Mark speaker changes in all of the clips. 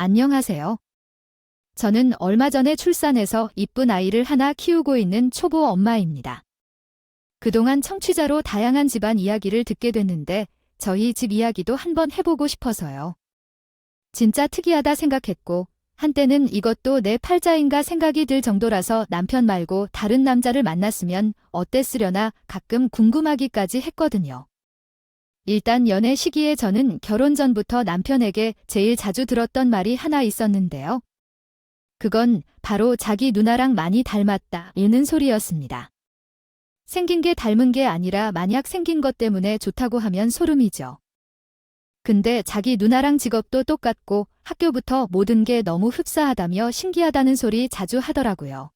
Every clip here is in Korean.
Speaker 1: 안녕하세요. 저는 얼마 전에 출산해서 이쁜 아이를 하나 키우고 있는 초보 엄마입니다. 그동안 청취자로 다양한 집안 이야기를 듣게 됐는데 저희 집 이야기도 한번 해보고 싶어서요. 진짜 특이하다 생각했고 한때는 이것도 내 팔자인가 생각이 들 정도라서 남편 말고 다른 남자를 만났으면 어땠으려나 가끔 궁금하기까지 했거든요. 일단 연애 시기에 저는 결혼 전부터 남편에게 제일 자주 들었던 말이 하나 있었는데요. 그건 바로 자기 누나랑 많이 닮았다 이는 소리였습니다. 생긴 게 닮은 게 아니라 만약 생긴 것 때문에 좋다고 하면 소름이죠. 근데 자기 누나랑 직업도 똑같고 학교부터 모든 게 너무 흡사하다며 신기하다는 소리 자주 하더라고요.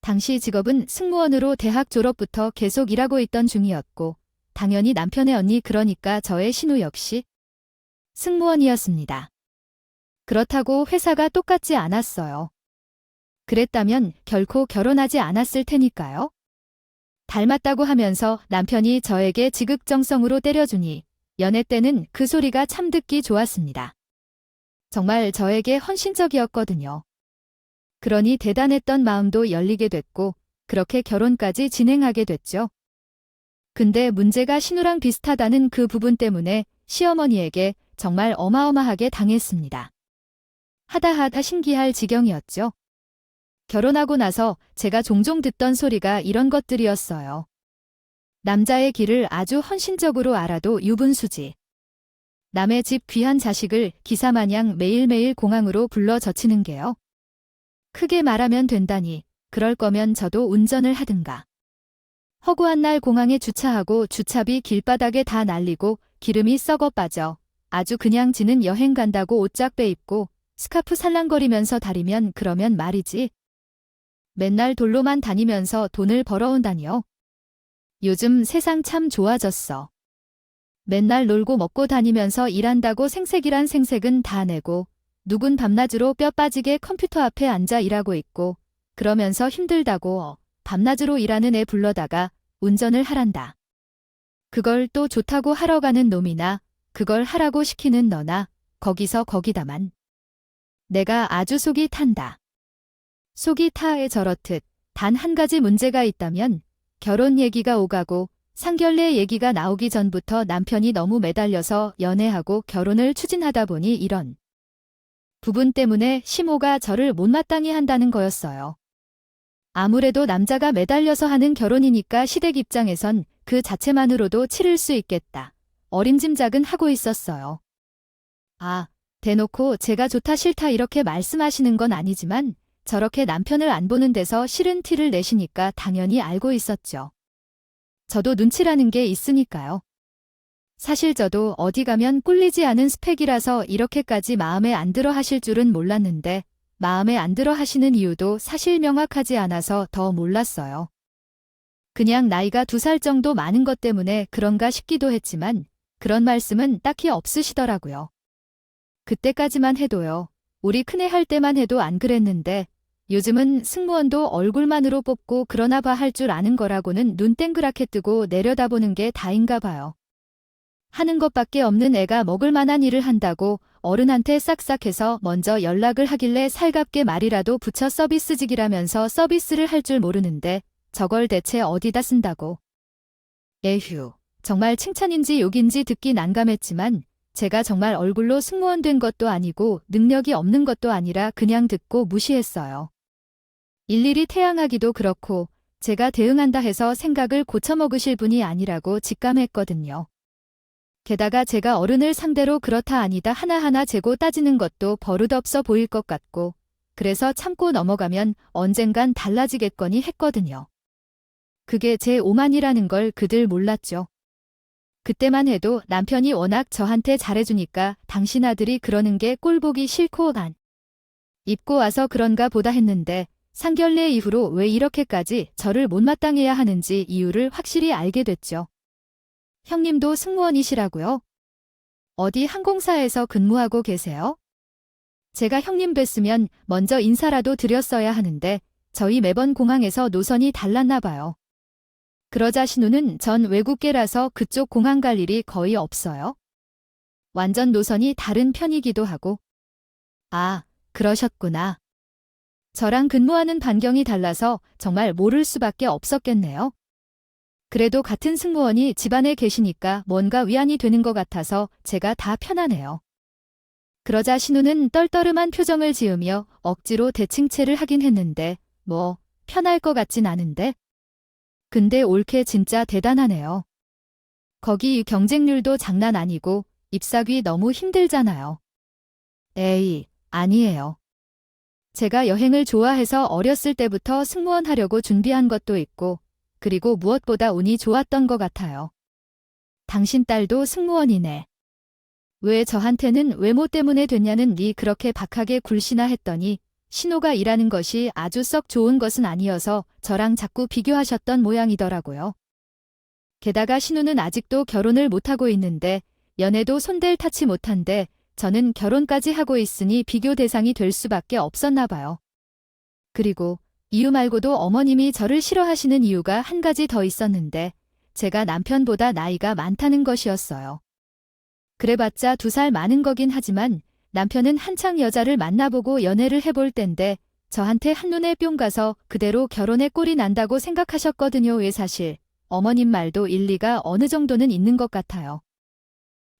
Speaker 1: 당시 직업은 승무원으로 대학 졸업부터 계속 일하고 있던 중이었고 당연히 남편의 언니 그러니까 저의 신우 역시 승무원이었습니다. 그렇다고 회사가 똑같지 않았어요. 그랬다면 결코 결혼하지 않았을 테니까요. 닮았다고 하면서 남편이 저에게 지극정성으로 때려주니 연애 때는 그 소리가 참 듣기 좋았습니다. 정말 저에게 헌신적이었거든요. 그러니 대단했던 마음도 열리게 됐고 그렇게 결혼까지 진행하게 됐죠. 근데 문제가 신우랑 비슷하다는 그 부분 때문에 시어머니에게 정말 어마어마하게 당했습니다. 하다 신기할 지경이었죠. 결혼하고 나서 제가 종종 듣던 소리가 이런 것들이었어요. 남자의 길을 아주 헌신적으로 알아도 유분수지. 남의 집 귀한 자식을 기사마냥 매일매일 공항으로 불러 젖히는 게요. 크게 말하면 된다니 그럴 거면 저도 운전을 하든가. 허구한 날 공항에 주차하고 주차비 길바닥에 다 날리고 기름이 썩어 빠져 아주 그냥 지는 여행 간다고 옷 쫙 빼입고 스카프 살랑거리면서 다니면 그러면 말이지. 맨날 돌로만 다니면서 돈을 벌어온다니요. 요즘 세상 참 좋아졌어. 맨날 놀고 먹고 다니면서 일한다고 생색이란 생색은 다 내고 누군 밤낮으로 뼈 빠지게 컴퓨터 앞에 앉아 일하고 있고 그러면서 힘들다고 밤낮으로 일하는 애 불러다가 운전을 하란다. 그걸 또 좋다고 하러 가는 놈이나 그걸 하라고 시키는 너나 거기서 거기다만. 내가 아주 속이 탄다. 속이 타에 저렇듯 단 한 가지 문제가 있다면 결혼 얘기가 오가고 상견례 얘기가 나오기 전부터 남편이 너무 매달려서 연애하고 결혼을 추진하다 보니 이런 부분 때문에 시모가 저를 못마땅히 한다는 거였어요. 아무래도 남자가 매달려서 하는 결혼이니까 시댁 입장에선 그 자체만으로도 치를 수 있겠다. 어림짐작은 하고 있었어요. 대놓고 제가 좋다 싫다 이렇게 말씀하시는 건 아니지만 저렇게 남편을 안 보는 데서 싫은 티를 내시니까 당연히 알고 있었죠. 저도 눈치라는 게 있으니까요. 사실 저도 어디 가면 꿀리지 않은 스펙이라서 이렇게까지 마음에 안 들어 하실 줄은 몰랐는데 마음에 안 들어 하시는 이유도 사실 명확하지 않아서 더 몰랐어요. 그냥 나이가 2살 정도 많은 것 때문에 그런가 싶기도 했지만 그런 말씀은 딱히 없으시더라고요. 그때까지만 해도요. 우리 큰애 할 때만 해도 안 그랬는데 요즘은 승무원도 얼굴만으로 뽑고 그러나 봐 할 줄 아는 거라고는 눈 땡그랗게 뜨고 내려다보는 게 다인가 봐요. 하는 것밖에 없는 애가 먹을 만한 일을 한다고 어른한테 싹싹해서 먼저 연락을 하길래 살갑게 말이라도 붙여 서비스직이라면서 서비스를 할 줄 모르는데 저걸 대체 어디다 쓴다고. 에휴, 정말 칭찬인지 욕인지 듣기 난감했지만 제가 정말 얼굴로 승무원 된 것도 아니고 능력이 없는 것도 아니라 그냥 듣고 무시했어요. 일일이 태양하기도 그렇고 제가 대응한다 해서 생각을 고쳐먹으실 분이 아니라고 직감했거든요. 게다가 제가 어른을 상대로 그렇다 아니다 하나하나 재고 따지는 것도 버릇없어 보일 것 같고 그래서 참고 넘어가면 언젠간 달라지겠거니 했거든요. 그게 제 오만이라는 걸 그들 몰랐죠. 그때만 해도 남편이 워낙 저한테 잘해주니까 당신 아들이 그러는 게 꼴보기 싫고 안 입고 와서 그런가 보다 했는데 상견례 이후로 왜 이렇게까지 저를 못마땅해야 하는지 이유를 확실히 알게 됐죠. 형님도 승무원이시라고요? 어디 항공사에서 근무하고 계세요? 제가 형님 뵀으면 먼저 인사라도 드렸어야 하는데 저희 매번 공항에서 노선이 달랐나 봐요. 그러자 신우는 전 외국계라서 그쪽 공항 갈 일이 거의 없어요. 완전 노선이 다른 편이기도 하고. 아, 그러셨구나. 저랑 근무하는 반경이 달라서 정말 모를 수밖에 없었겠네요. 그래도 같은 승무원이 집안에 계시니까 뭔가 위안이 되는 것 같아서 제가 다 편하네요. 그러자 신우는 떨떠름한 표정을 지으며 억지로 대칭체를 하긴 했는데 뭐 편할 것 같진 않은데. 근데 올케 진짜 대단하네요. 거기 경쟁률도 장난 아니고 입사귀 너무 힘들잖아요. 에이, 아니에요. 제가 여행을 좋아해서 어렸을 때부터 승무원 하려고 준비한 것도 있고 그리고 무엇보다 운이 좋았던 것 같아요. 당신 딸도 승무원이네. 왜 저한테는 외모 때문에 됐냐는 니 그렇게 박하게 굴시나 했더니 신호가 일하는 것이 아주 썩 좋은 것은 아니어서 저랑 자꾸 비교하셨던 모양이더라고요. 게다가 신우는 아직도 결혼을 못하고 있는데 연애도 손댈 탓이 못한데 저는 결혼까지 하고 있으니 비교 대상이 될 수밖에 없었나 봐요. 그리고 이유 말고도 어머님이 저를 싫어하시는 이유가 한 가지 더 있었는데 제가 남편보다 나이가 많다는 것이었어요. 그래봤자 2살 많은 거긴 하지만 남편은 한창 여자를 만나보고 연애를 해볼 땐데 저한테 한눈에 뿅 가서 그대로 결혼에 꼴이 난다고 생각하셨거든요. 왜 사실 어머님 말도 일리가 어느 정도는 있는 것 같아요.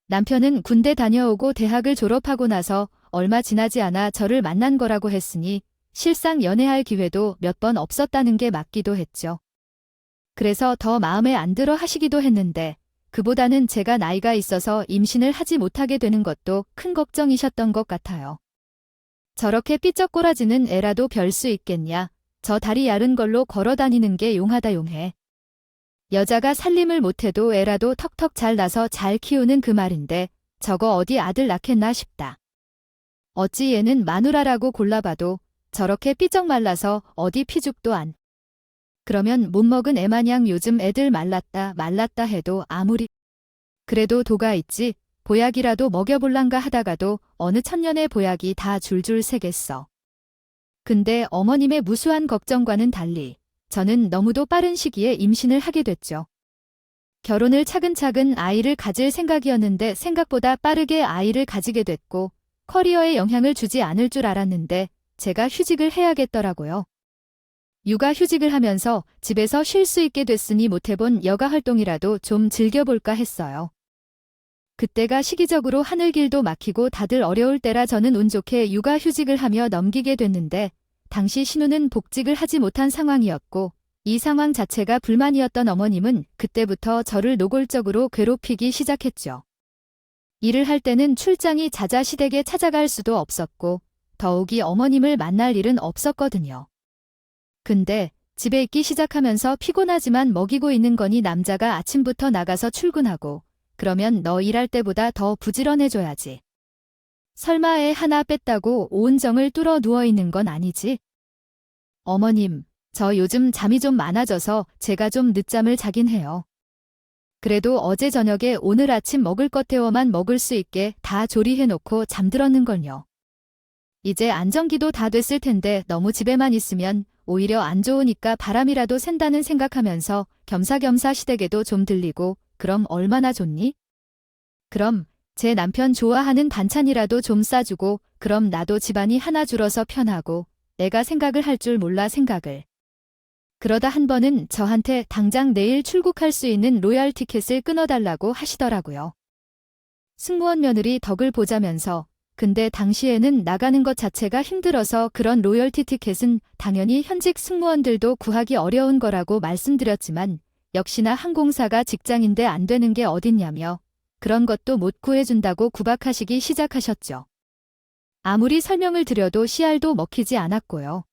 Speaker 1: 남편은 군대 다녀오고 대학을 졸업하고 나서 얼마 지나지 않아 저를 만난 거라고 했으니 실상 연애할 기회도 몇 번 없었다는 게 맞기도 했죠. 그래서 더 마음에 안 들어 하시기도 했는데 그보다는 제가 나이가 있어서 임신을 하지 못하게 되는 것도 큰 걱정이셨던 것 같아요. 저렇게 삐쩍꼬라지는 애라도 별 수 있겠냐. 저 다리 야른 걸로 걸어 다니는 게 용하다 용해. 여자가 살림을 못해도 애라도 턱턱 잘 나서 잘 키우는 그 말인데 저거 어디 아들 낳겠나 싶다. 어찌 얘는 마누라라고 골라봐도 저렇게 삐쩍 말라서 어디 피죽도 안. 그러면 못 먹은 애 마냥 요즘 애들 말랐다 말랐다 해도 아무리 그래도 도가 있지 보약이라도 먹여볼란가 하다가도 어느 천년의 보약이 다 줄줄 새겠어. 근데 어머님의 무수한 걱정과는 달리 저는 너무도 빠른 시기에 임신을 하게 됐죠. 결혼을 차근차근 아이를 가질 생각이었는데 생각보다 빠르게 아이를 가지게 됐고 커리어에 영향을 주지 않을 줄 알았는데 제가 휴직을 해야겠더라고요. 육아휴직을 하면서 집에서 쉴 수 있게 됐으니 못해본 여가 활동이라도 좀 즐겨볼까 했어요. 그때가 시기적으로 하늘길도 막히고 다들 어려울 때라 저는 운 좋게 육아휴직을 하며 넘기게 됐는데 당시 신우는 복직을 하지 못한 상황이었고 이 상황 자체가 불만이었던 어머님은 그때부터 저를 노골적으로 괴롭히기 시작했죠. 일을 할 때는 출장이 잦아시댁에 찾아갈 수도 없었고 더욱이 어머님을 만날 일은 없었거든요. 근데 집에 있기 시작하면서 피곤하지만 먹이고 있는 거니 남자가 아침부터 나가서 출근하고 그러면 너 일할 때보다 더 부지런해줘야지. 설마 애 하나 뺐다고 온 정을 뚫어 누워있는 건 아니지? 어머님, 저 요즘 잠이 좀 많아져서 제가 좀 늦잠을 자긴 해요. 그래도 어제 저녁에 오늘 아침 먹을 것 데워만 먹을 수 있게 다 조리해놓고 잠들었는걸요. 이제 안정기도 다 됐을 텐데 너무 집에만 있으면 오히려 안 좋으니까 바람이라도 샌다는 생각하면서 겸사겸사 시댁에도 좀 들리고 그럼 얼마나 좋니? 그럼 제 남편 좋아하는 반찬이라도 좀 싸주고 그럼 나도 집안이 하나 줄어서 편하고 내가 생각을 할 줄 몰라 생각을. 그러다 한 번은 저한테 당장 내일 출국할 수 있는 로얄 티켓을 끊어달라고 하시더라고요. 승무원 며느리 덕을 보자면서 근데 당시에는 나가는 것 자체가 힘들어서 그런 로열티 티켓은 당연히 현직 승무원들도 구하기 어려운 거라고 말씀드렸지만 역시나 항공사가 직장인데 안 되는 게 어딨냐며 그런 것도 못 구해준다고 구박하시기 시작하셨죠. 아무리 설명을 드려도 씨알도 먹히지 않았고요.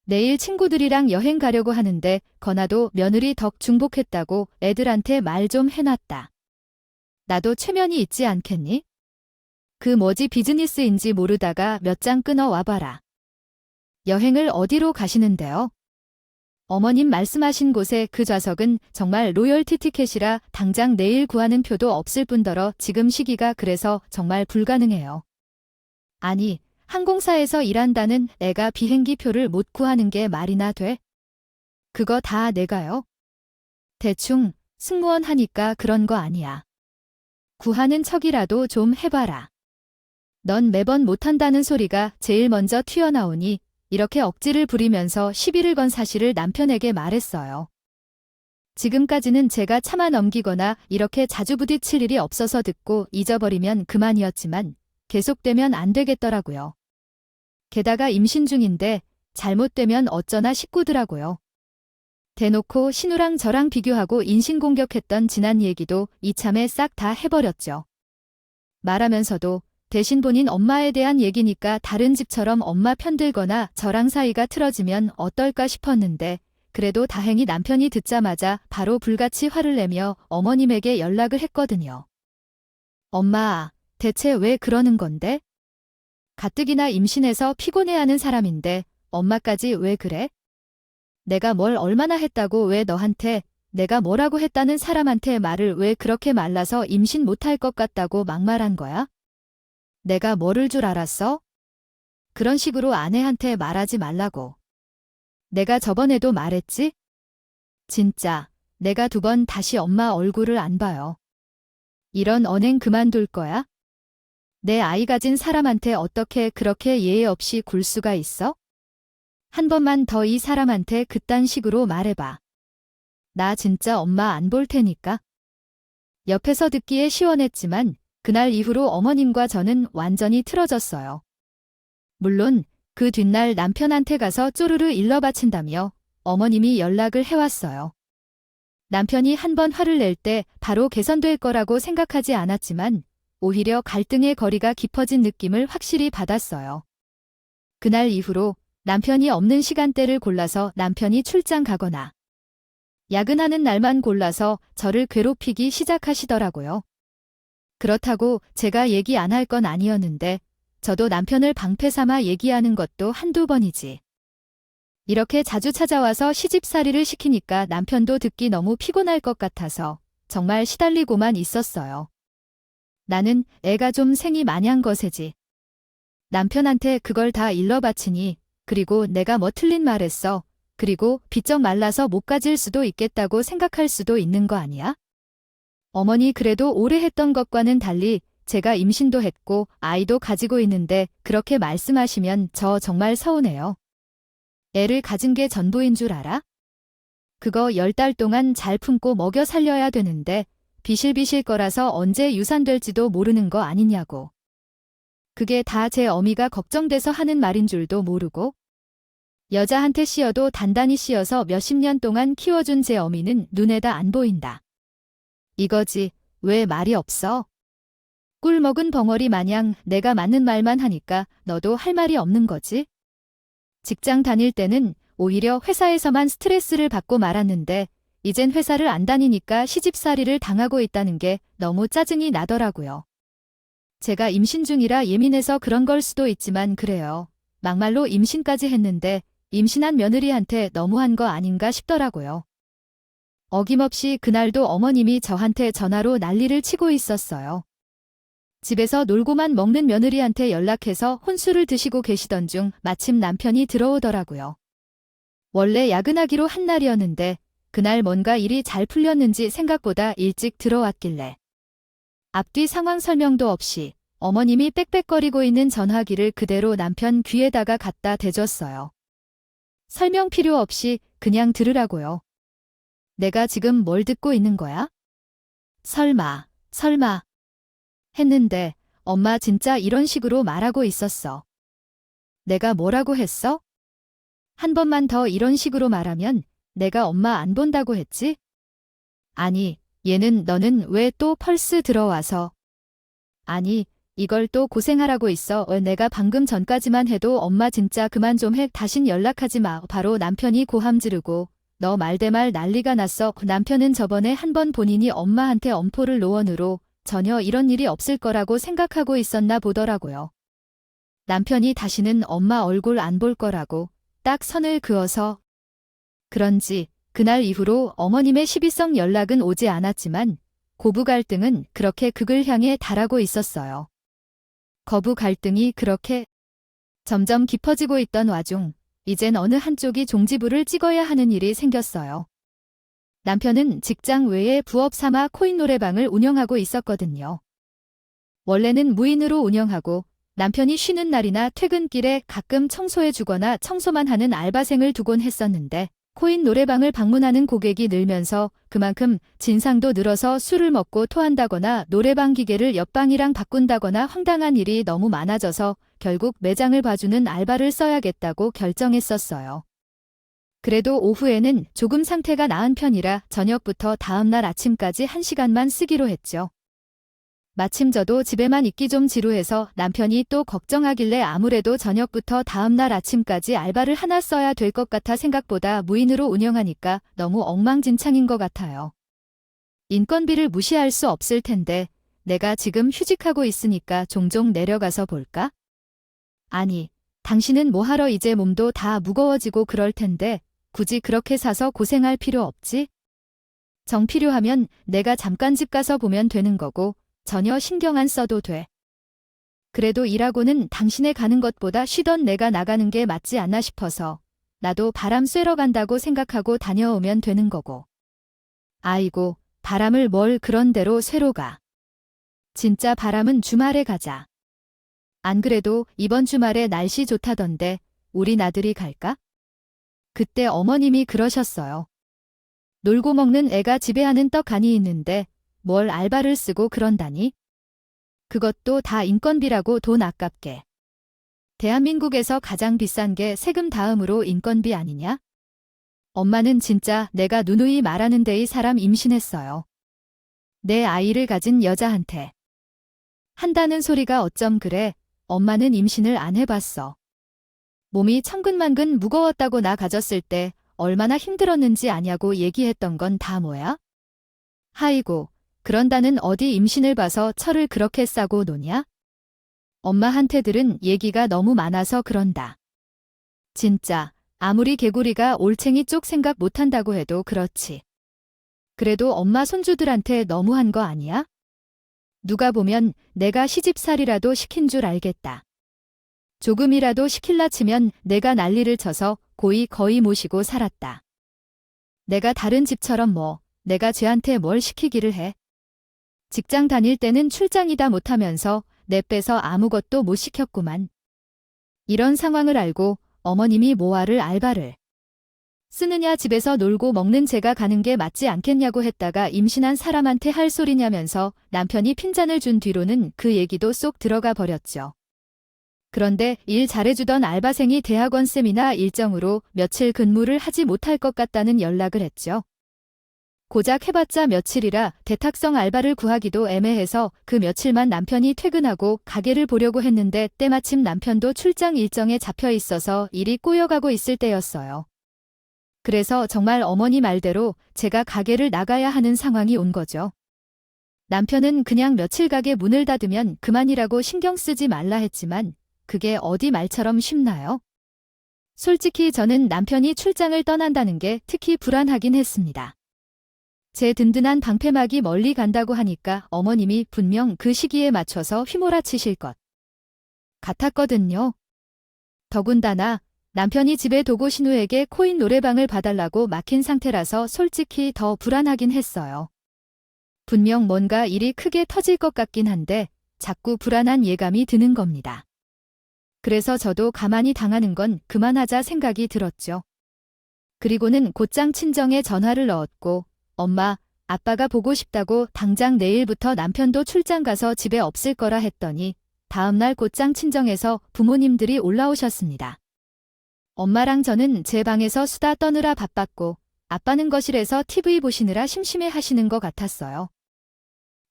Speaker 1: 내일 친구들이랑 여행 가려고 하는데 건아도 며느리 덕 중복했다고 애들한테 말 좀 해놨다. 나도 체면이 있지 않겠니? 그 뭐지 비즈니스인지 모르다가 몇 장 끊어 와봐라. 여행을 어디로 가시는데요? 어머님 말씀하신 곳에 그 좌석은 정말 로열티 티켓이라 당장 내일 구하는 표도 없을 뿐더러 지금 시기가 그래서 정말 불가능해요. 아니, 항공사에서 일한다는 애가 비행기 표를 못 구하는 게 말이나 돼? 그거 다 내가요? 대충 승무원 하니까 그런 거 아니야. 구하는 척이라도 좀 해봐라. 넌 매번 못한다는 소리가 제일 먼저 튀어나오니 이렇게 억지를 부리면서 시비를 건 사실을 남편에게 말했어요. 지금까지는 제가 참아 넘기거나 이렇게 자주 부딪힐 일이 없어서 듣고 잊어버리면 그만이었지만 계속되면 안 되겠더라고요. 게다가 임신 중인데 잘못되면 어쩌나 싶고더라고요. 대놓고 신우랑 저랑 비교하고 인신공격했던 지난 얘기도 이참에 싹 다 해버렸죠. 말하면서도 대신 본인 엄마에 대한 얘기니까 다른 집처럼 엄마 편들거나 저랑 사이가 틀어지면 어떨까 싶었는데 그래도 다행히 남편이 듣자마자 바로 불같이 화를 내며 어머님에게 연락을 했거든요. 엄마, 대체 왜 그러는 건데? 가뜩이나 임신해서 피곤해하는 사람인데 엄마까지 왜 그래? 내가 뭘 얼마나 했다고 왜 너한테 내가 뭐라고 했다는 사람한테 말을 왜 그렇게 말라서 임신 못할 것 같다고 막말한 거야? 내가 모를 줄 알았어? 그런 식으로 아내한테 말하지 말라고. 내가 저번에도 말했지? 진짜 내가 2번 다시 엄마 얼굴을 안 봐요. 이런 언행 그만둘 거야? 내 아이 가진 사람한테 어떻게 그렇게 예의 없이 굴 수가 있어? 한 번만 더 이 사람한테 그딴 식으로 말해봐. 나 진짜 엄마 안 볼 테니까. 옆에서 듣기에 시원했지만 그날 이후로 어머님과 저는 완전히 틀어졌어요. 물론 그 뒷날 남편한테 가서 쪼르르 일러 바친다며 어머님이 연락을 해왔어요. 남편이 한 번 화를 낼 때 바로 개선될 거라고 생각하지 않았지만 오히려 갈등의 거리가 깊어진 느낌을 확실히 받았어요. 그날 이후로 남편이 없는 시간대를 골라서 남편이 출장 가거나 야근하는 날만 골라서 저를 괴롭히기 시작하시더라고요. 그렇다고 제가 얘기 안 할 건 아니었는데 저도 남편을 방패 삼아 얘기하는 것도 한두 번이지. 이렇게 자주 찾아와서 시집살이를 시키니까 남편도 듣기 너무 피곤할 것 같아서 정말 시달리고만 있었어요. 나는 애가 좀 생이 마냥 거세지. 남편한테 그걸 다 일러 바치니 그리고 내가 뭐 틀린 말 했어. 그리고 비쩍 말라서 못 가질 수도 있겠다고 생각할 수도 있는 거 아니야? 어머니 그래도 오래 했던 것과는 달리 제가 임신도 했고 아이도 가지고 있는데 그렇게 말씀하시면 저 정말 서운해요. 애를 가진 게 전부인 줄 알아? 그거 10달 동안 잘 품고 먹여 살려야 되는데 비실비실 거라서 언제 유산될지도 모르는 거 아니냐고. 그게 다 제 어미가 걱정돼서 하는 말인 줄도 모르고. 여자한테 씌어도 단단히 씌어서 몇십 년 동안 키워준 제 어미는 눈에다 안 보인다. 이거지, 왜 말이 없어? 꿀 먹은 벙어리 마냥 내가 맞는 말만 하니까 너도 할 말이 없는 거지? 직장 다닐 때는 오히려 회사에서만 스트레스를 받고 말았는데 이젠 회사를 안 다니니까 시집살이를 당하고 있다는 게 너무 짜증이 나더라고요. 제가 임신 중이라 예민해서 그런 걸 수도 있지만 그래요. 막말로 임신까지 했는데 임신한 며느리한테 너무한 거 아닌가 싶더라고요. 어김없이 그날도 어머님이 저한테 전화로 난리를 치고 있었어요. 집에서 놀고만 먹는 며느리한테 연락해서 혼술을 드시고 계시던 중 마침 남편이 들어오더라고요. 원래 야근하기로 한 날이었는데 그날 뭔가 일이 잘 풀렸는지 생각보다 일찍 들어왔길래 앞뒤 상황 설명도 없이 어머님이 빽빽거리고 있는 전화기를 그대로 남편 귀에다가 갖다 대줬어요. 설명 필요 없이 그냥 들으라고요. 내가 지금 뭘 듣고 있는 거야? 설마 했는데 엄마 진짜 이런 식으로 말하고 있었어. 내가 뭐라고 했어? 한 번만 더 이런 식으로 말하면 내가 엄마 안 본다고 했지? 아니, 너는 왜 또 펄스 들어와서. 아니, 이걸 또 고생하라고 있어. 내가 방금 전까지만 해도 엄마 진짜 그만 좀 해. 다신 연락하지 마. 바로 남편이 고함 지르고 너 말대말 난리가 났어. 남편은 저번에 한 번 본인이 엄마한테 엄포를 놓은으로 전혀 이런 일이 없을 거라고 생각하고 있었나 보더라고요. 남편이 다시는 엄마 얼굴 안 볼 거라고 딱 선을 그어서. 그런지 그날 이후로 어머님의 시비성 연락은 오지 않았지만 고부 갈등은 그렇게 극을 향해 달하고 있었어요. 거부 갈등이 그렇게 점점 깊어지고 있던 와중 이젠 어느 한쪽이 종지부를 찍어야 하는 일이 생겼어요. 남편은 직장 외에 부업 삼아 코인 노래방을 운영하고 있었거든요. 원래는 무인으로 운영하고 남편이 쉬는 날이나 퇴근길에 가끔 청소해주거나 청소만 하는 알바생을 두곤 했었는데 코인 노래방을 방문하는 고객이 늘면서 그만큼 진상도 늘어서 술을 먹고 토한다거나 노래방 기계를 옆방이랑 바꾼다거나 황당한 일이 너무 많아져서 결국 매장을 봐주는 알바를 써야겠다고 결정했었어요. 그래도 오후에는 조금 상태가 나은 편이라 저녁부터 다음날 아침까지 1시간만 쓰기로 했죠. 마침 저도 집에만 있기 좀 지루해서 남편이 또 걱정하길래 아무래도 저녁부터 다음날 아침까지 알바를 하나 써야 될 것 같아 생각보다 무인으로 운영하니까 너무 엉망진창인 것 같아요. 인건비를 무시할 수 없을 텐데 내가 지금 휴직하고 있으니까 종종 내려가서 볼까? 아니, 당신은 뭐하러 이제 몸도 다 무거워지고 그럴 텐데 굳이 그렇게 사서 고생할 필요 없지? 정 필요하면 내가 잠깐 집 가서 보면 되는 거고 전혀 신경 안 써도 돼. 그래도 일하고는 당신의 가는 것보다 쉬던 내가 나가는 게 맞지 않나 싶어서 나도 바람 쐬러 간다고 생각하고 다녀오면 되는 거고. 아이고, 바람을 뭘 그런 대로 쐬러 가. 진짜 바람은 주말에 가자. 안 그래도 이번 주말에 날씨 좋다던데 우리 나들이 갈까? 그때 어머님이 그러셨어요. 놀고 먹는 애가 집에 하는 떡하니 있는데 뭘 알바를 쓰고 그런다니? 그것도 다 인건비라고 돈 아깝게. 대한민국에서 가장 비싼 게 세금 다음으로 인건비 아니냐? 엄마는 진짜 내가 누누이 말하는 데의 사람 임신했어요. 내 아이를 가진 여자한테. 한다는 소리가 어쩜 그래? 엄마는 임신을 안 해봤어. 몸이 천근만근 무거웠다고 나 가졌을 때 얼마나 힘들었는지 아냐고 얘기했던 건 다 뭐야? 하이고. 그런다는 어디 임신을 봐서 철을 그렇게 싸고 노냐? 엄마한테 들은 얘기가 너무 많아서 그런다. 진짜 아무리 개구리가 올챙이 쪽 생각 못한다고 해도 그렇지. 그래도 엄마 손주들한테 너무한 거 아니야? 누가 보면 내가 시집살이라도 시킨 줄 알겠다. 조금이라도 시킬라 치면 내가 난리를 쳐서 고이 거의 모시고 살았다. 내가 다른 집처럼 내가 쟤한테 뭘 시키기를 해. 직장 다닐 때는 출장이다 못하면서 내 빼서 아무것도 못 시켰구만. 이런 상황을 알고 어머님이 뭐하를 알바를 쓰느냐 집에서 놀고 먹는 제가 가는 게 맞지 않겠냐고 했다가 임신한 사람한테 할 소리냐면서 남편이 핀잔을 준 뒤로는 그 얘기도 쏙 들어가 버렸죠. 그런데 일 잘해주던 알바생이 대학원 세미나 일정으로 며칠 근무를 하지 못할 것 같다는 연락을 했죠. 고작 해봤자 며칠이라 대탁성 알바를 구하기도 애매해서 그 며칠만 남편이 퇴근하고 가게를 보려고 했는데 때마침 남편도 출장 일정에 잡혀 있어서 일이 꼬여가고 있을 때였어요. 그래서 정말 어머니 말대로 제가 가게를 나가야 하는 상황이 온 거죠. 남편은 그냥 며칠 가게 문을 닫으면 그만이라고 신경 쓰지 말라 했지만 그게 어디 말처럼 쉽나요? 솔직히 저는 남편이 출장을 떠난다는 게 특히 불안하긴 했습니다. 제 든든한 방패막이 멀리 간다고 하니까 어머님이 분명 그 시기에 맞춰서 휘몰아치실 것 같았거든요. 더군다나 남편이 집에 도고 신우에게 코인 노래방을 봐달라고 막힌 상태라서 솔직히 더 불안하긴 했어요. 분명 뭔가 일이 크게 터질 것 같긴 한데 자꾸 불안한 예감이 드는 겁니다. 그래서 저도 가만히 당하는 건 그만하자 생각이 들었죠. 그리고는 곧장 친정에 전화를 넣었고 엄마, 아빠가 보고 싶다고 당장 내일부터 남편도 출장 가서 집에 없을 거라 했더니 다음날 곧장 친정에서 부모님들이 올라오셨습니다. 엄마랑 저는 제 방에서 수다 떠느라 바빴고 아빠는 거실에서 TV 보시느라 심심해 하시는 것 같았어요.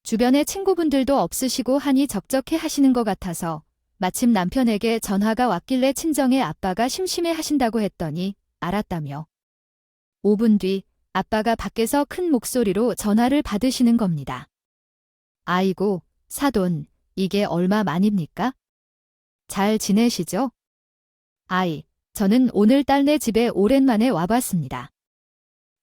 Speaker 1: 주변에 친구분들도 없으시고 하니 적적해 하시는 것 같아서 마침 남편에게 전화가 왔길래 친정에 아빠가 심심해 하신다고 했더니 알았다며. 5분 뒤 아빠가 밖에서 큰 목소리로 전화를 받으시는 겁니다. 아이고, 사돈, 이게 얼마 만입니까? 잘 지내시죠? 아이, 저는 오늘 딸네 집에 오랜만에 와봤습니다.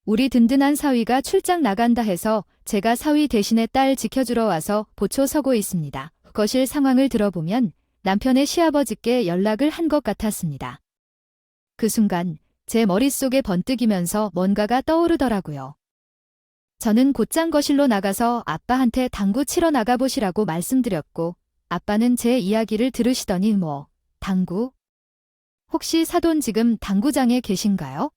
Speaker 1: 우리 든든한 사위가 출장 나간다 해서 제가 사위 대신에 딸 지켜주러 와서 보초 서고 있습니다. 거실 상황을 들어보면 남편의 시아버지께 연락을 한 것 같았습니다. 그 순간 제 머릿속에 번뜩이면서 뭔가가 떠오르더라고요. 저는 곧장 거실로 나가서 아빠한테 당구 치러 나가보시라고 말씀드렸고 아빠는 제 이야기를 들으시더니 뭐, 당구? 혹시 사돈 지금 당구장에 계신가요?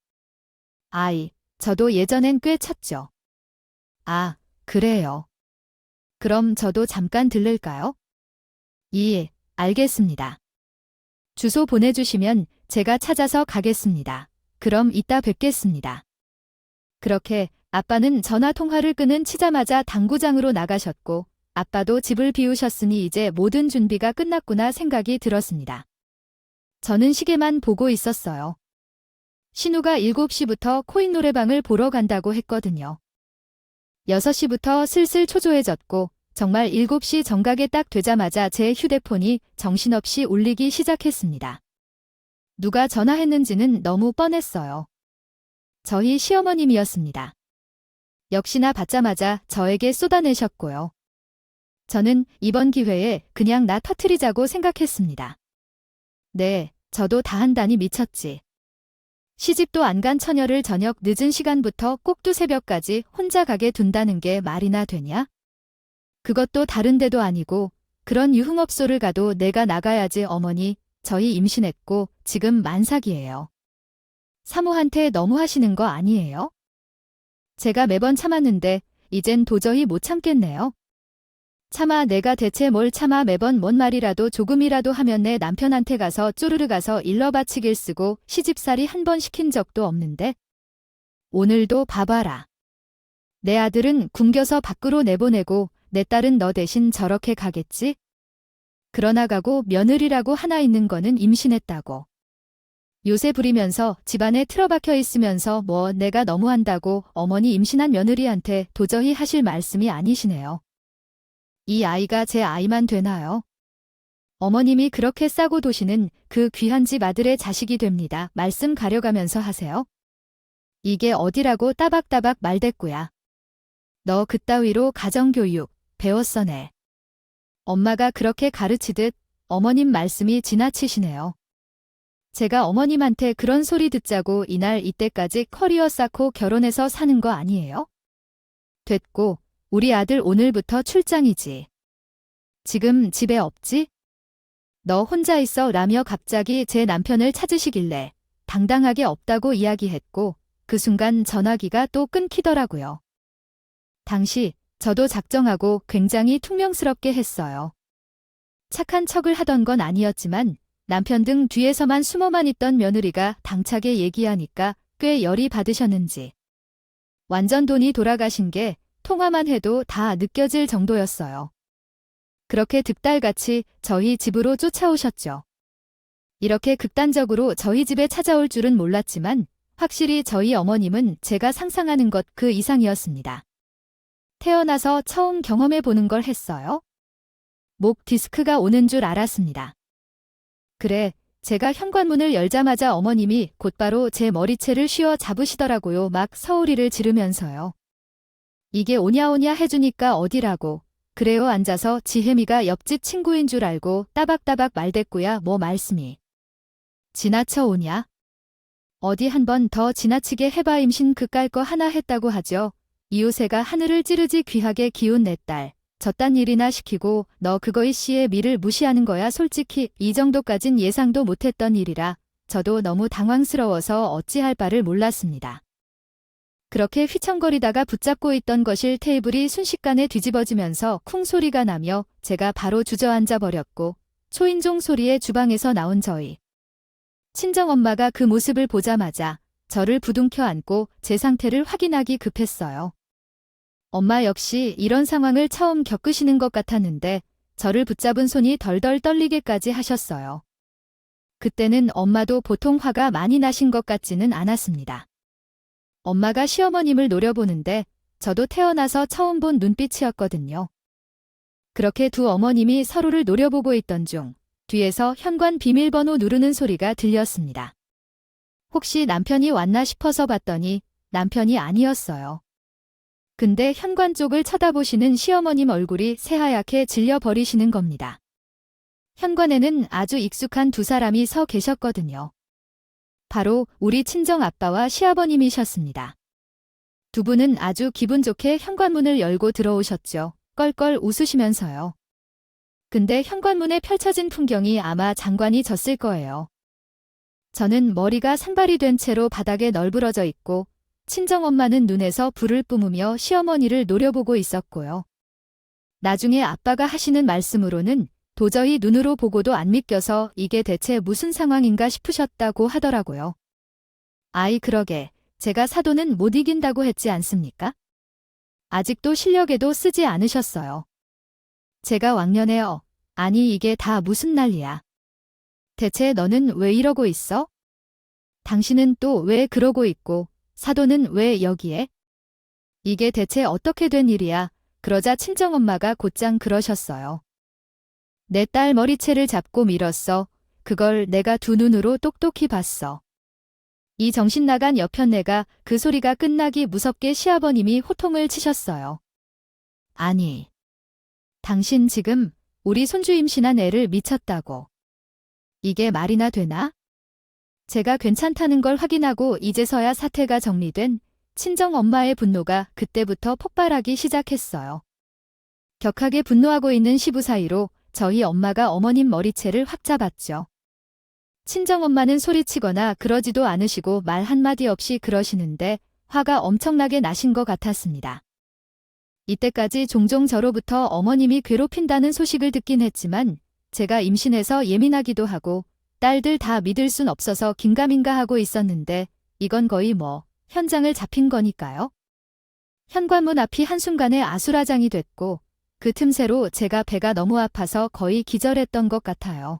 Speaker 1: 아이, 저도 예전엔 꽤 쳤죠. 아, 그래요. 그럼 저도 잠깐 들를까요? 예, 알겠습니다. 주소 보내주시면 제가 찾아서 가겠습니다. 그럼 이따 뵙겠습니다. 그렇게 아빠는 전화 통화를 끊은 치자마자 당구장으로 나가셨고, 아빠도 집을 비우셨으니 이제 모든 준비가 끝났구나 생각이 들었습니다. 저는 시계만 보고 있었어요. 신우가 7시부터 코인 노래방을 보러 간다고 했거든요. 6시부터 슬슬 초조해졌고, 정말 7시 정각에 딱 되자마자 제 휴대폰이 정신없이 울리기 시작했습니다. 누가 전화했는지는 너무 뻔했어요. 저희 시어머님이었습니다. 역시나 받자마자 저에게 쏟아내셨고요. 저는 이번 기회에 그냥 나 터트리자고 생각했습니다. 네, 저도 다 한다니 미쳤지. 시집도 안 간 처녀를 저녁 늦은 시간부터 꼭두 새벽까지 혼자 가게 둔다는 게 말이나 되냐? 그것도 다른 데도 아니고 그런 유흥업소를 가도 내가 나가야지. 어머니, 저희 임신했고 지금 만삭이에요. 사모한테 너무 하시는 거 아니에요? 제가 매번 참았는데 이젠 도저히 못 참겠네요. 참아 내가 대체 뭘 참아. 매번 뭔 말이라도 조금이라도 하면 내 남편한테 가서 쪼르르 가서 일러 바치길 쓰고 시집살이 한 번 시킨 적도 없는데. 오늘도 봐봐라. 내 아들은 굶겨서 밖으로 내보내고 내 딸은 너 대신 저렇게 가겠지? 그러나 가고 며느리라고 하나 있는 거는 임신했다고. 요새 부리면서 집안에 틀어박혀 있으면서 뭐 내가 너무한다고. 어머니 임신한 며느리한테 도저히 하실 말씀이 아니시네요. 이 아이가 제 아이만 되나요? 어머님이 그렇게 싸고 도시는 그 귀한 집 아들의 자식이 됩니다. 말씀 가려가면서 하세요. 이게 어디라고 따박따박 말대꾸야. 너 그따위로 가정교육 배웠어네. 엄마가 그렇게 가르치듯 어머님 말씀이 지나치시네요. 제가 어머님한테 그런 소리 듣자고 이날 이때까지 커리어 쌓고 결혼해서 사는 거 아니에요? 됐고, 우리 아들 오늘부터 출장이지. 지금 집에 없지? 너 혼자 있어 라며 갑자기 제 남편을 찾으시길래 당당하게 없다고 이야기했고 그 순간 전화기가 또 끊기더라고요. 당시 저도 작정하고 굉장히 퉁명스럽게 했어요. 착한 척을 하던 건 아니었지만 남편 등 뒤에서만 숨어만 있던 며느리가 당차게 얘기하니까 꽤 열이 받으셨는지 완전 돈이 돌아가신 게 통화만 해도 다 느껴질 정도였어요. 그렇게 득달같이 저희 집으로 쫓아오셨죠. 이렇게 극단적으로 저희 집에 찾아올 줄은 몰랐지만 확실히 저희 어머님은 제가 상상하는 것 그 이상이었습니다. 태어나서 처음 경험해 보는 걸 했어요. 목 디스크가 오는 줄 알았습니다. 그래, 제가 현관문을 열자마자 어머님이 곧바로 제 머리채를 휘어 잡으시더라고요. 막 서우리를 지르면서요. 이게 오냐오냐 해주니까 어디라고. 그래요. 앉아서 지혜미가 옆집 친구인 줄 알고 따박따박 말대꾸야. 뭐 말씀이. 지나쳐 오냐? 어디 한번 더 지나치게 해봐. 임신 그깔 거 하나 했다고 하죠. 이웃애가 하늘을 찌르지 귀하게 기운 내 딸. 저딴 일이나 시키고 너 그거이 씨의 미를 무시하는 거야. 솔직히 이 정도까진 예상도 못했던 일이라 저도 너무 당황스러워서 어찌할 바를 몰랐습니다. 그렇게 휘청거리다가 붙잡고 있던 거실 테이블이 순식간에 뒤집어지면서 쿵 소리가 나며 제가 바로 주저앉아 버렸고 초인종 소리에 주방에서 나온 저희 친정엄마가 그 모습을 보자마자 저를 부둥켜 안고 제 상태를 확인하기 급했어요. 엄마 역시 이런 상황을 처음 겪으시는 것 같았는데 저를 붙잡은 손이 덜덜 떨리게까지 하셨어요. 그때는 엄마도 보통 화가 많이 나신 것 같지는 않았습니다. 엄마가 시어머님을 노려보는데 저도 태어나서 처음 본 눈빛이었거든요. 그렇게 두 어머님이 서로를 노려보고 있던 중 뒤에서 현관 비밀번호 누르는 소리가 들렸습니다. 혹시 남편이 왔나 싶어서 봤더니 남편이 아니었어요. 근데 현관 쪽을 쳐다보시는 시어머님 얼굴이 새하얗게 질려버리시는 겁니다. 현관에는 아주 익숙한 두 사람이 서 계셨거든요. 바로 우리 친정 아빠와 시아버님이셨습니다. 두 분은 아주 기분 좋게 현관문을 열고 들어오셨죠. 껄껄 웃으시면서요. 근데 현관문에 펼쳐진 풍경이 아마 장관이 졌을 거예요. 저는 머리가 산발이 된 채로 바닥에 널브러져 있고 친정엄마는 눈에서 불을 뿜으며 시어머니를 노려보고 있었고요. 나중에 아빠가 하시는 말씀으로는 도저히 눈으로 보고도 안 믿겨서 이게 대체 무슨 상황인가 싶으셨다고 하더라고요. 아이 그러게 제가 사돈은 못 이긴다고 했지 않습니까? 아직도 실력에도 쓰지 않으셨어요. 제가 왕년에요. 아니 이게 다 무슨 난리야. 대체 너는 왜 이러고 있어? 당신은 또 왜 그러고 있고 사돈은 왜 여기에? 이게 대체 어떻게 된 일이야? 그러자 친정엄마가 곧장 그러셨어요. 내 딸 머리채를 잡고 밀었어. 그걸 내가 두 눈으로 똑똑히 봤어. 이 정신 나간 여편네가 그 소리가 끝나기 무섭게 시아버님이 호통을 치셨어요. 아니, 당신 지금 우리 손주 임신한 애를 미쳤다고. 이게 말이나 되나? 제가 괜찮다는 걸 확인하고 이제서야 사태가 정리된 친정엄마의 분노가 그때부터 폭발하기 시작했어요. 격하게 분노하고 있는 시부 사이로 저희 엄마가 어머님 머리채를 확 잡았죠. 친정엄마는 소리치거나 그러지도 않으시고 말 한마디 없이 그러시는데 화가 엄청나게 나신 것 같았습니다. 이때까지 종종 저로부터 어머님이 괴롭힌다는 소식을 듣긴 했지만 제가 임신해서 예민하기도 하고 딸들 다 믿을 순 없어서 긴가민가 하고 있었는데 이건 거의 현장을 잡힌 거니까요. 현관문 앞이 한순간에 아수라장이 됐고 그 틈새로 제가 배가 너무 아파서 거의 기절했던 것 같아요.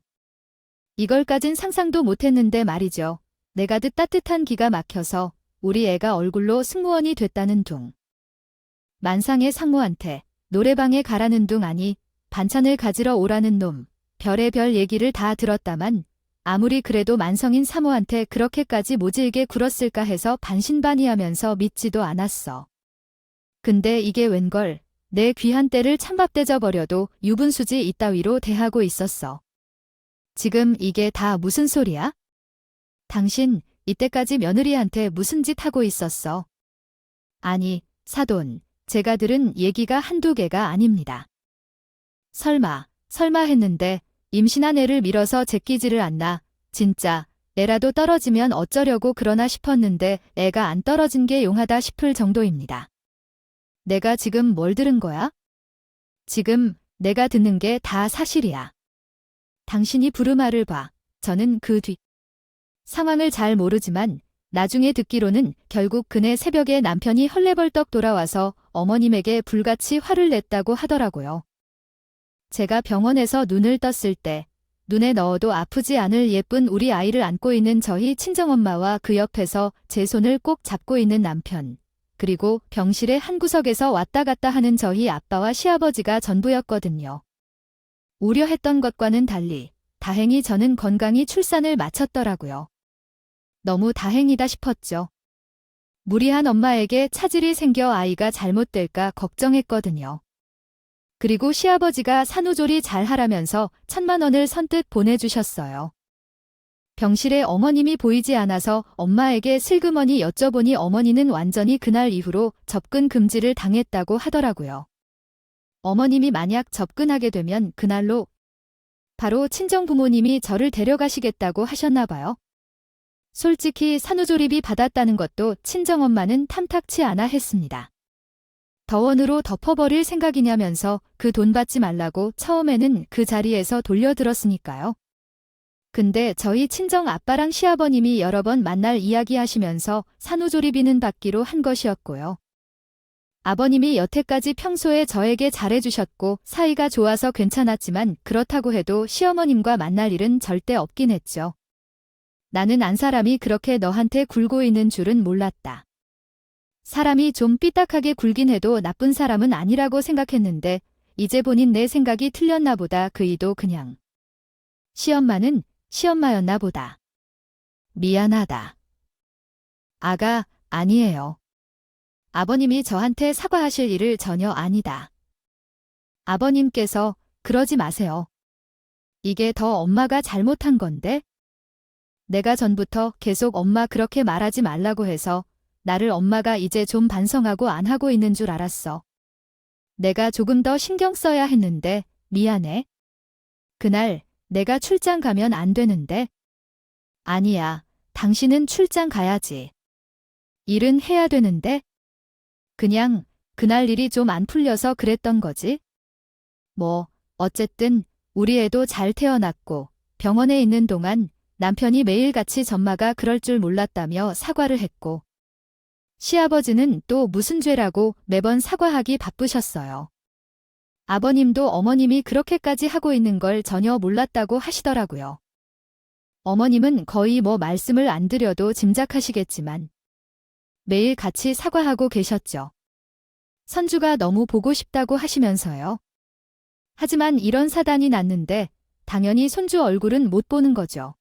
Speaker 1: 이걸까진 상상도 못했는데 말이죠. 내가 따뜻한 기가 막혀서 우리 애가 얼굴로 승무원이 됐다는 둥. 만상의 상무한테 노래방에 가라는 둥 아니 반찬을 가지러 오라는 놈. 별의별 얘기를 다 들었다만 아무리 그래도 만성인 사모한테 그렇게까지 모질게 굴었을까 해서 반신반의하면서 믿지도 않았어. 근데 이게 웬걸 내 귀한 딸을 찬밥 대접버려도 유분수지 이따위로 대하고 있었어. 지금 이게 다 무슨 소리야? 당신 이때까지 며느리한테 무슨 짓 하고 있었어? 아니, 사돈, 제가 들은 얘기가 한두 개가 아닙니다. 설마 했는데 임신한 애를 밀어서 제끼지를 않나. 진짜 애라도 떨어지면 어쩌려고 그러나 싶었는데 애가 안 떨어진 게 용하다 싶을 정도입니다. 내가 지금 뭘 들은 거야? 지금 내가 듣는 게 다 사실이야. 당신이 부르마를 봐. 저는 그 뒤 상황을 잘 모르지만 나중에 듣기로는 결국 그날 새벽에 남편이 헐레벌떡 돌아와서 어머님에게 불같이 화를 냈다고 하더라고요. 제가 병원에서 눈을 떴을 때 눈에 넣어도 아프지 않을 예쁜 우리 아이를 안고 있는 저희 친정엄마와 그 옆에서 제 손을 꼭 잡고 있는 남편, 그리고 병실의 한 구석에서 왔다 갔다 하는 저희 아빠와 시아버지가 전부였거든요. 우려했던 것과는 달리 다행히 저는 건강히 출산을 마쳤더라고요. 너무 다행이다 싶었죠. 무리한 엄마에게 차질이 생겨 아이가 잘못될까 걱정했거든요. 그리고 시아버지가 산후조리 잘 하라면서 1,000만 원을 선뜻 보내주셨어요. 병실에 어머님이 보이지 않아서 엄마에게 슬그머니 여쭤보니 어머니는 완전히 그날 이후로 접근 금지를 당했다고 하더라고요. 어머님이 만약 접근하게 되면 그날로 바로 친정부모님이 저를 데려가시겠다고 하셨나 봐요. 솔직히 산후조리비 받았다는 것도 친정엄마는 탐탁치 않아 했습니다. 더원으로 덮어버릴 생각이냐면서 그 돈 받지 말라고 처음에는 그 자리에서 돌려들었으니까요. 근데 저희 친정 아빠랑 시아버님이 여러 번 만날 이야기하시면서 산후조리비는 받기로 한 것이었고요. 아버님이 여태까지 평소에 저에게 잘해주셨고 사이가 좋아서 괜찮았지만 그렇다고 해도 시어머님과 만날 일은 절대 없긴 했죠. 나는 안 사람이 그렇게 너한테 굴고 있는 줄은 몰랐다. 사람이 좀 삐딱하게 굴긴 해도 나쁜 사람은 아니라고 생각했는데 이제 보니 내 생각이 틀렸나 보다. 그이도 그냥 시엄마는 시엄마였나 보다. 미안하다. 아가, 아니에요. 아버님이 저한테 사과하실 일을 전혀 아니다. 아버님께서 그러지 마세요. 이게 더 엄마가 잘못한 건데? 내가 전부터 계속 엄마 그렇게 말하지 말라고 해서 나를 엄마가 이제 좀 반성하고 안 하고 있는 줄 알았어. 내가 조금 더 신경 써야 했는데 미안해. 그날 내가 출장 가면 안 되는데. 아니야, 당신은 출장 가야지. 일은 해야 되는데. 그냥 그날 일이 좀 안 풀려서 그랬던 거지. 뭐, 어쨌든 우리 애도 잘 태어났고 병원에 있는 동안 남편이 매일같이 전마가 그럴 줄 몰랐다며 사과를 했고, 시아버지는 또 무슨 죄라고 매번 사과하기 바쁘셨어요. 아버님도 어머님이 그렇게까지 하고 있는 걸 전혀 몰랐다고 하시더라고요. 어머님은 거의 뭐 말씀을 안 드려도 짐작하시겠지만 매일 같이 사과하고 계셨죠. 선주가 너무 보고 싶다고 하시면서요. 하지만 이런 사단이 났는데 당연히 손주 얼굴은 못 보는 거죠.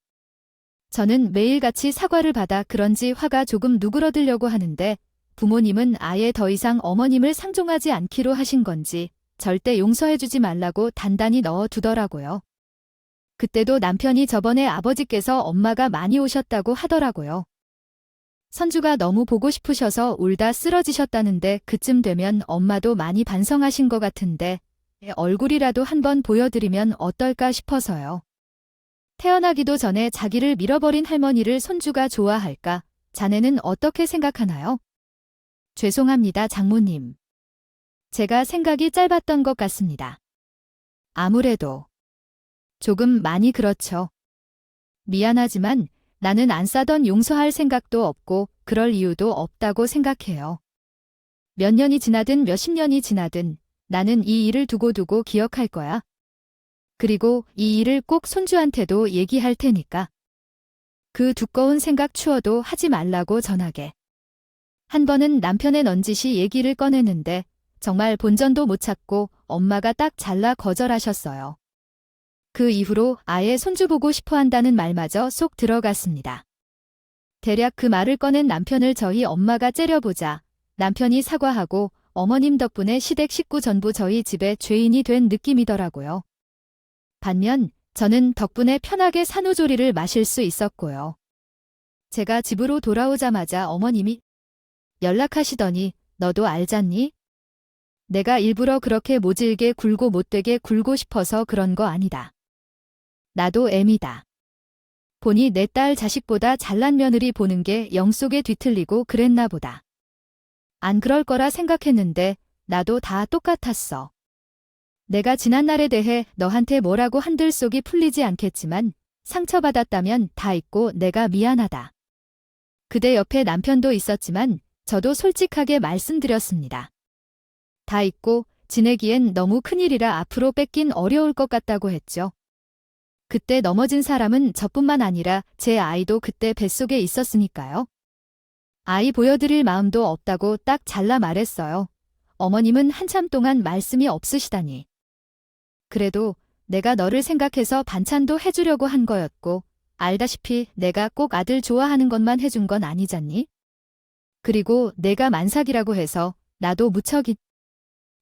Speaker 1: 저는 매일같이 사과를 받아 그런지 화가 조금 누그러들려고 하는데 부모님은 아예 더 이상 어머님을 상종하지 않기로 하신 건지 절대 용서해주지 말라고 단단히 넣어두더라고요. 그때도 남편이 저번에 아버지께서 엄마가 많이 오셨다고 하더라고요. 선주가 너무 보고 싶으셔서 울다 쓰러지셨다는데 그쯤 되면 엄마도 많이 반성하신 것 같은데 얼굴이라도 한번 보여드리면 어떨까 싶어서요. 태어나기도 전에 자기를 밀어버린 할머니를 손주가 좋아할까? 자네는 어떻게 생각하나요? 죄송합니다, 장모님. 제가 생각이 짧았던 것 같습니다. 아무래도 조금 많이 그렇죠. 미안하지만 나는 안 싸던 용서할 생각도 없고 그럴 이유도 없다고 생각해요. 몇 년이 지나든 몇십 년이 지나든 나는 이 일을 두고두고 기억할 거야. 그리고 이 일을 꼭 손주한테도 얘기할 테니까. 그 두꺼운 생각 추워도 하지 말라고 전하게. 한 번은 남편의 넌지시 얘기를 꺼내는데 정말 본전도 못 찾고 엄마가 딱 잘라 거절하셨어요. 그 이후로 아예 손주 보고 싶어 한다는 말마저 쏙 들어갔습니다. 대략 그 말을 꺼낸 남편을 저희 엄마가 째려보자 남편이 사과하고 어머님 덕분에 시댁 식구 전부 저희 집의 죄인이 된 느낌이더라고요. 반면 저는 덕분에 편하게 산후조리를 마실 수 있었고요. 제가 집으로 돌아오자마자 어머님이 연락하시더니 너도 알잖니? 내가 일부러 그렇게 모질게 굴고 못되게 굴고 싶어서 그런 거 아니다. 나도 애미다. 보니 내 딸 자식보다 잘난 며느리 보는 게 영 속에 뒤틀리고 그랬나 보다. 안 그럴 거라 생각했는데 나도 다 똑같았어. 내가 지난 날에 대해 너한테 뭐라고 한들 속이 풀리지 않겠지만 상처받았다면 다 잊고 내가 미안하다. 그대 옆에 남편도 있었지만 저도 솔직하게 말씀드렸습니다. 다 잊고 지내기엔 너무 큰일이라 앞으로 뺏긴 어려울 것 같다고 했죠. 그때 넘어진 사람은 저뿐만 아니라 제 아이도 그때 뱃속에 있었으니까요. 아이 보여드릴 마음도 없다고 딱 잘라 말했어요. 어머님은 한참 동안 말씀이 없으시다니. 그래도 내가 너를 생각해서 반찬도 해주려고 한 거였고 알다시피 내가 꼭 아들 좋아하는 것만 해준 건 아니잖니? 그리고 내가 만삭이라고 해서 나도 무척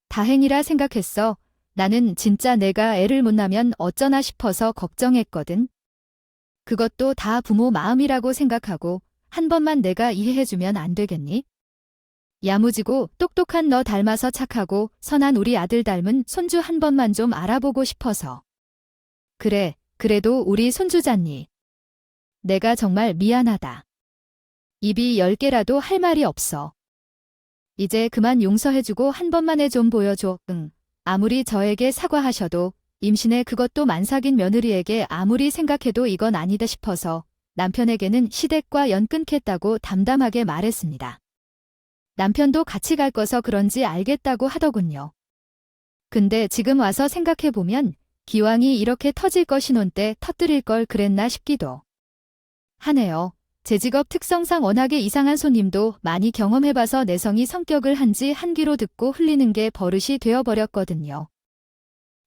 Speaker 1: 다행이라 생각했어. 나는 진짜 내가 애를 못 낳으면 어쩌나 싶어서 걱정했거든. 그것도 다 부모 마음이라고 생각하고 한 번만 내가 이해해주면 안 되겠니? 야무지고 똑똑한 너 닮아서 착하고 선한 우리 아들 닮은 손주 한 번만 좀 알아보고 싶어서. 그래, 그래도 우리 손주잖니. 내가 정말 미안하다. 입이 10개라도 할 말이 없어. 이제 그만 용서해주고 한 번만에 좀 보여줘. 응. 아무리 저에게 사과하셔도 임신에 그것도 만삭인 며느리에게 아무리 생각해도 이건 아니다 싶어서 남편에게는 시댁과 연 끊겠다고 담담하게 말했습니다. 남편도 같이 갈 거서 그런지 알겠다고 하더군요. 근데 지금 와서 생각해보면 기왕이 이렇게 터질 거 신혼 때 터뜨릴 걸 그랬나 싶기도 하네요. 제 직업 특성상 워낙에 이상한 손님도 많이 경험해봐서 내성이 성격을 한지 한 귀로 듣고 흘리는 게 버릇이 되어버렸거든요.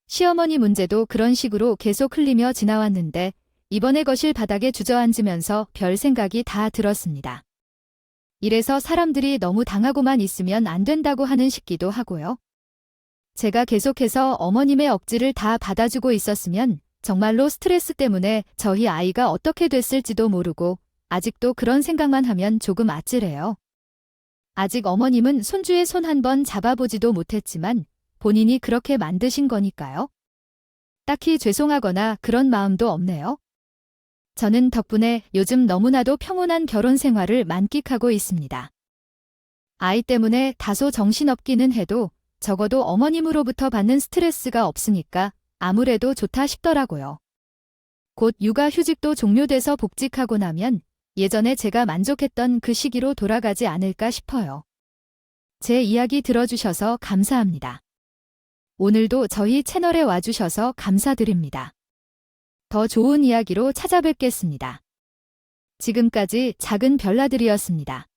Speaker 1: 시어머니 문제도 그런 식으로 계속 흘리며 지나왔는데 이번에 거실 바닥에 주저앉으면서 별 생각이 다 들었습니다. 이래서 사람들이 너무 당하고만 있으면 안 된다고 하는 싶기도 하고요. 제가 계속해서 어머님의 억지를 다 받아주고 있었으면 정말로 스트레스 때문에 저희 아이가 어떻게 됐을지도 모르고 아직도 그런 생각만 하면 조금 아찔해요. 아직 어머님은 손주의 손 한 번 잡아보지도 못했지만 본인이 그렇게 만드신 거니까요. 딱히 죄송하거나 그런 마음도 없네요. 저는 덕분에 요즘 너무나도 평온한 결혼 생활을 만끽하고 있습니다. 아이 때문에 다소 정신없기는 해도 적어도 어머님으로부터 받는 스트레스가 없으니까 아무래도 좋다 싶더라고요. 곧 육아휴직도 종료돼서 복직하고 나면 예전에 제가 만족했던 그 시기로 돌아가지 않을까 싶어요. 제 이야기 들어주셔서 감사합니다. 오늘도 저희 채널에 와주셔서 감사드립니다. 더 좋은 이야기로 찾아뵙겠습니다. 지금까지 작은 별나들이었습니다.